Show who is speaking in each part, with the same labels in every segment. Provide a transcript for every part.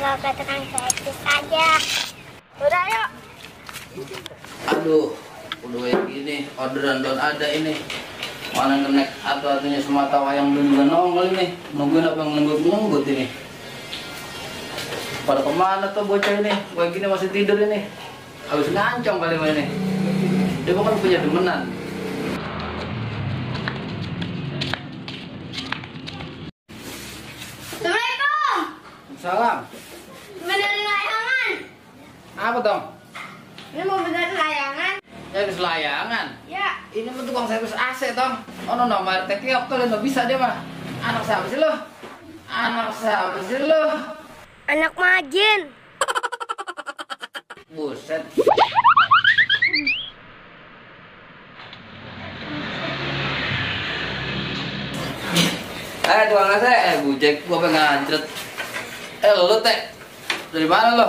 Speaker 1: tinggal ke tukang servis aja. Udah yuk.
Speaker 2: Aduh, udah kayak gini, orderan don ada ini. Mana kenek atu-atunya semata wayang belum juga nongol ini. Nungguin apa yang nunggut ini. Pada kemana tuh bocah ini? Kayak gini masih tidur ini. Habis ngancong kali ini. Dia bukan punya demenan.
Speaker 1: Assalamualaikum.
Speaker 2: Salam.
Speaker 1: Benerin layangan.
Speaker 2: Apa dong?
Speaker 1: Ini mau benerin layangan?
Speaker 2: Servis layangan.
Speaker 1: Ya.
Speaker 2: Ini mah tukang servis AC tong. Oh no, nomor tekiok tuh nggak bisa dia mah. Anak siapa sih lo? Anak siapa sih lo?
Speaker 1: Anak Majin.
Speaker 2: Buset. Tukang AC. Bujek, gua pengen ngancret. Lo teh. Dari mana lo?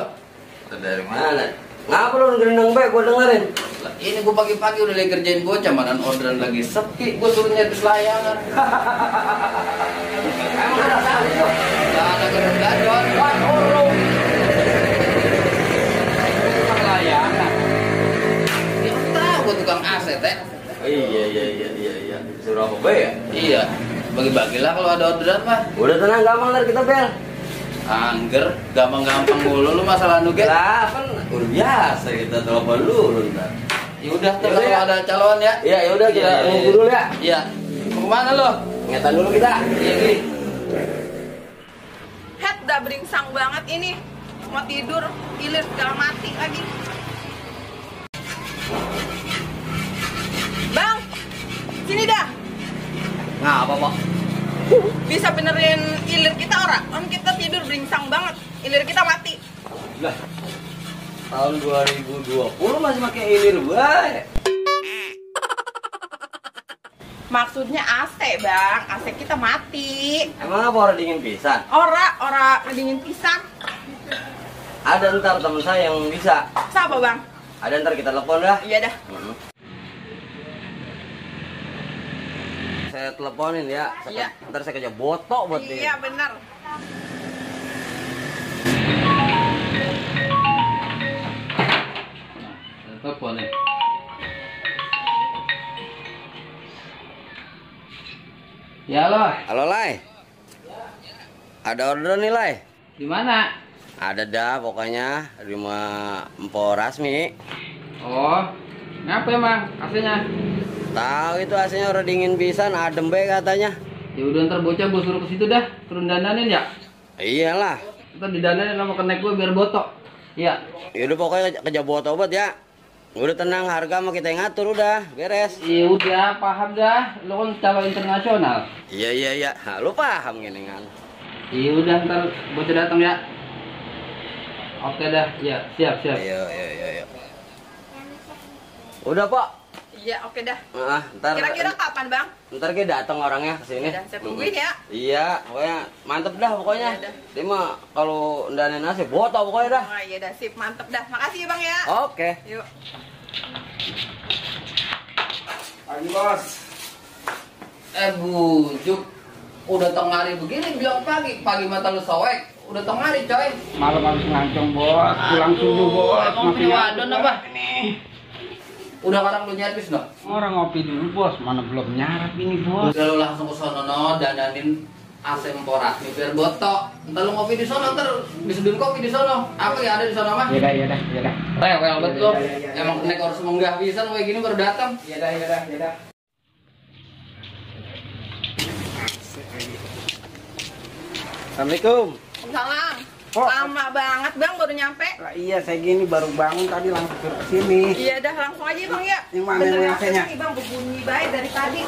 Speaker 3: Dari mana? Ngapa lu gerendeng baik gua dengerin?
Speaker 2: Lah, ini gua pagi-pagi udah lagi kerjain bocah, manan orderan lagi sepi. Gua suruh nyetis layangan.
Speaker 3: Emang ada salah itu?
Speaker 2: Gak ada gedor-gedor.
Speaker 3: Wah, urung.
Speaker 2: Tukang layangan. Ya tahu gua tukang AC teh.
Speaker 3: Iya. Suruh apa be ya?
Speaker 2: Iya. Bagi-bagilah kalau ada orderan mah.
Speaker 3: Udah tenang, gampang ntar kita bel.
Speaker 2: Angger, gampang-gampang mulu lu masalah nuget.
Speaker 3: Lah kan udah biasa kita telepon lu ntar.
Speaker 2: Ya udah,
Speaker 3: Yaudah,
Speaker 2: kalau
Speaker 3: ya.
Speaker 2: ada calon ya.
Speaker 3: Iya, ya udah kita
Speaker 2: Iya, iya,
Speaker 3: nunggu
Speaker 2: iya.
Speaker 3: dulu ya.
Speaker 2: Iya. Mau kemana lo?
Speaker 3: Ngetan dulu kita.
Speaker 2: Iya, Gri.
Speaker 4: Head udah beringsang banget ini. Mau tidur, ilir segala mati lagi. Bang, sini dah.
Speaker 3: Ngapa, Pak?
Speaker 4: Bisa benerin ilir kita ora? Om kita tidur beringsang banget. Ilir kita mati.
Speaker 3: Lah. Tahun 2020 masih pakai ilir bae.
Speaker 4: Maksudnya AC, Bang. AC kita mati.
Speaker 3: Emang apa orang dingin pisan?
Speaker 4: Ora dingin pisang.
Speaker 3: Ada ntar temen saya yang bisa.
Speaker 4: Siapa, Bang?
Speaker 3: Ada ntar kita telepon dah.
Speaker 4: Iya dah.
Speaker 3: Saya teleponin ya.
Speaker 4: Iya.
Speaker 3: Ntar saya kerja botok buat dia.
Speaker 4: Iya, bener.
Speaker 2: Telepon nih. Ya lo,
Speaker 3: Halo Lai. Ada order nih Lai.
Speaker 2: di mana?
Speaker 3: Ada dah pokoknya di rumah Empo Rasmi.
Speaker 2: Oh, ngapa emang AC-nya?
Speaker 3: Tahu itu aslinya orang dingin pisan, adem be katanya.
Speaker 2: Ya udah ntar bocah gue suruh ke situ dah, turun dandanin ya.
Speaker 3: Iyalah.
Speaker 2: Ntar didandanin sama kenek gue biar botok. Iya.
Speaker 3: Yaudah pokoknya kerja buat obat ya. Udah tenang, harga mah kita yang ngatur udah, beres.
Speaker 2: Ya udah, paham dah. Lo kan calon internasional.
Speaker 3: Iya. Ha, lu paham gini kan?
Speaker 2: Ya udah ntar bocah datang ya. Oke dah, ya siap.
Speaker 3: Iya. Udah Pak.
Speaker 4: Iya, oke dah.
Speaker 3: Ntar.
Speaker 4: Kira-kira kapan, Bang?
Speaker 3: Ntar kita datang orangnya ke sini.
Speaker 4: Ya, saya tungguin ya.
Speaker 3: Iya, pokoknya mantep dah pokoknya.
Speaker 4: Iya dah.
Speaker 3: Dia mah kalau ndanin nasi botok pokoknya dah.
Speaker 4: Oh, iya dah, sip, mantep dah. Makasih ya, Bang ya.
Speaker 3: Oke.
Speaker 4: Yuk.
Speaker 2: Pagi bos. Bujuk. Udah tengah hari begini bilang pagi mata lu soek. Udah tengah hari coy.
Speaker 5: Malam habis ngancong bos, pulang subuh bos.
Speaker 2: Emang punya wadon apa? Udah kadang lu nyervis no?
Speaker 5: Orang ngopi dulu bos, mana belum nyarap ini bos.
Speaker 2: Udah lu langsung ke sono no, dandanin AC Emporat nih biar botok. Ntar lu ngopi di sono, ntar diseduhin kopi di sono. Apa ya ada di sono mah?
Speaker 5: Iya dah.
Speaker 2: Rewel bet lu.
Speaker 5: Iya.
Speaker 2: Emang kenek harus menggah pisan kayak gini baru datang.
Speaker 5: Iya dah. Assalamualaikum.
Speaker 4: Salam.
Speaker 5: Oh.
Speaker 4: Lama banget, Bang, baru nyampe.
Speaker 5: Lah iya saya gini baru bangun tadi langsung ke sini.
Speaker 4: Iya dah, langsung aja, Bang ya.
Speaker 5: Yang mana
Speaker 4: Benerin
Speaker 5: yang AC-nya?
Speaker 4: AC-nya, Bang, berbunyi baik dari tadi.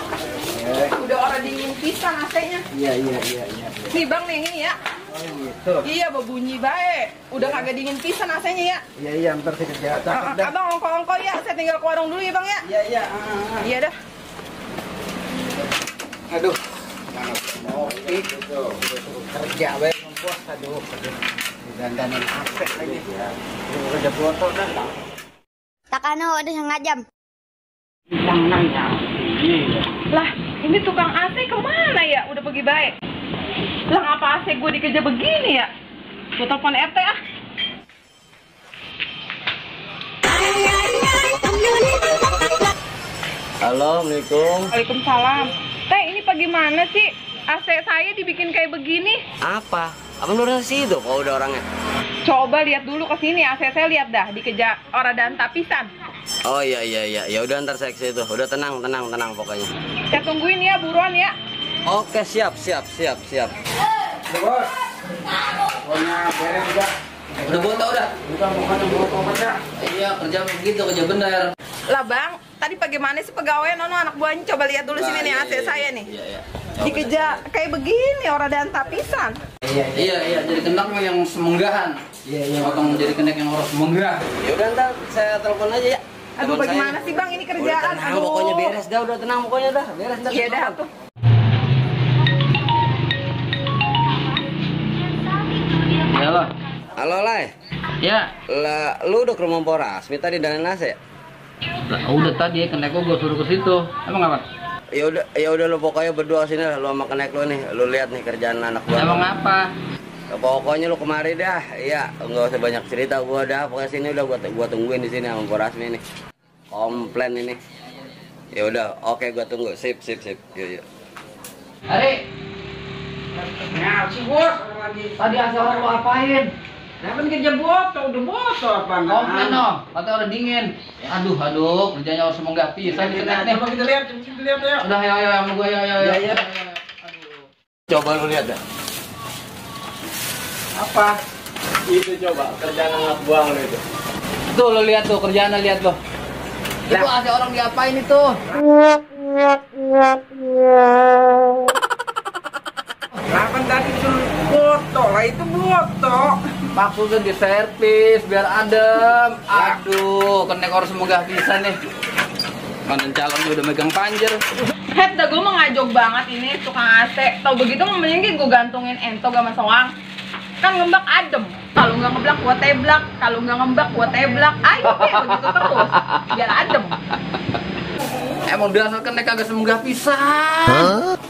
Speaker 5: Eh,
Speaker 4: Udah orang dingin pisan AC-nya.
Speaker 5: Iya.
Speaker 4: Nih, Bang, nih ini ya.
Speaker 5: Oh gitu.
Speaker 4: Iya, berbunyi baik. Udah kagak dingin pisan AC-nya ya.
Speaker 5: Iya ntar saya kerja catat dah.
Speaker 4: Abang ongko-ongko ya, saya tinggal ke warung dulu ya, Bang ya.
Speaker 5: Iya.
Speaker 4: Iya dah.
Speaker 5: Aduh. Mana ngopi kerja bae bos. Aduh. Dandanan HP lagi. Udah foto dah.
Speaker 1: Takano udah setengah jam.
Speaker 5: Yang nanya.
Speaker 4: Lah, ini tukang AC kemana ya? Udah pergi baik. Lah ngapa AC gue dikejar begini ya? Gua telepon RT ah.
Speaker 3: Halo, Assalamualaikum.
Speaker 4: Waalaikumsalam. Teh, ini bagaimana sih? AC saya dibikin kayak begini.
Speaker 3: Apa? Abang udah situ kok udah orangnya.
Speaker 4: Coba lihat dulu ke sini AC saya, lihat dah dikejar orang dan tapisan.
Speaker 3: Oh iya. Ya udah ntar saya ke situ. Udah tenang pokoknya.
Speaker 4: Saya tungguin ya, buruan ya.
Speaker 3: Oke, siap.
Speaker 5: Udah, bos. Pokoknya beres udah.
Speaker 2: Udah bota udah.
Speaker 5: Bukan pokoknya.
Speaker 2: Iya, kerja begitu, kerja bener.
Speaker 4: Lah bang, tadi bagaimana sih pegawai nono anak buahnya? Coba lihat dulu sini nih AC saya nih.
Speaker 2: Iya.
Speaker 4: Dikejar kayak begini orang dan tapisan.
Speaker 2: Iya, jadi kenek yang semenggahan.
Speaker 5: Iya.
Speaker 2: Potong jadi kenek yang harus semenggah.
Speaker 3: Ya udah ntar saya telepon aja ya.
Speaker 4: Aduh,
Speaker 3: Telepon
Speaker 4: bagaimana
Speaker 3: saya.
Speaker 4: sih bang ini
Speaker 3: Udah
Speaker 4: kerjaan?
Speaker 3: tenang,
Speaker 4: Aduh.
Speaker 3: pokoknya beres dah, udah tenang pokoknya dah. Beres ntar.
Speaker 4: Iya
Speaker 3: saya
Speaker 4: dah
Speaker 3: telepon.
Speaker 4: tuh.
Speaker 2: Iya loh.
Speaker 3: Halo, Lai.
Speaker 2: Ya.
Speaker 3: Lah, lu udah ke rumah Poras, minta di Danan AC.
Speaker 2: Lah, udah tadi kenek gua suruh ke situ. Emang apa?
Speaker 3: Ya udah lu pokoknya berdua sini lah, lu sama kenek lu nih. Lu lihat nih kerjaan anak gua.
Speaker 2: Emang apa?
Speaker 3: Ya, pokoknya lu kemari dah. Iya, enggak usah banyak cerita gua dah. Pokoknya sini udah gua tungguin di sini sama Porasmi nih. Komplain ini. Ya udah, oke gua tunggu. Sip. Yuk.
Speaker 2: Ari,
Speaker 5: Nah, si bos lagi.
Speaker 2: tadi asal orang lu apain?
Speaker 5: Nah, kan kerja botol, udah botol apa enggak?
Speaker 2: Komplain dong, kata orang dingin. Ya, aduh, kerjanya harus semenggah pisan di kenek nih.
Speaker 5: Coba kita lihat ya.
Speaker 2: Udah, ayo sama gua, ayo.
Speaker 5: Iya.
Speaker 2: Aduh.
Speaker 3: Coba lu lihat dah.
Speaker 5: Apa? Itu coba kerjaan anak buang lu itu.
Speaker 2: Tuh lo lihat tuh kerjaannya, lihat lo. Itu ada orang diapain itu?
Speaker 5: Lah kan tadi suruh botol, lah itu botol.
Speaker 2: Maksudnya di servis biar adem. Aduh, kenek harus semoga bisa nih. Mantan calon udah megang panjer.
Speaker 4: Head dah gue mengajog banget ini tukang AC. Tahu begitu mending gue gantungin ento gak masawang. Kan ngembak adem. Kalau nggak ngeblak gua teblak, kalau nggak ngembak gua teblak. Ayo deh begitu terus biar adem.
Speaker 2: Emang dasar kenek kagak semoga pisan.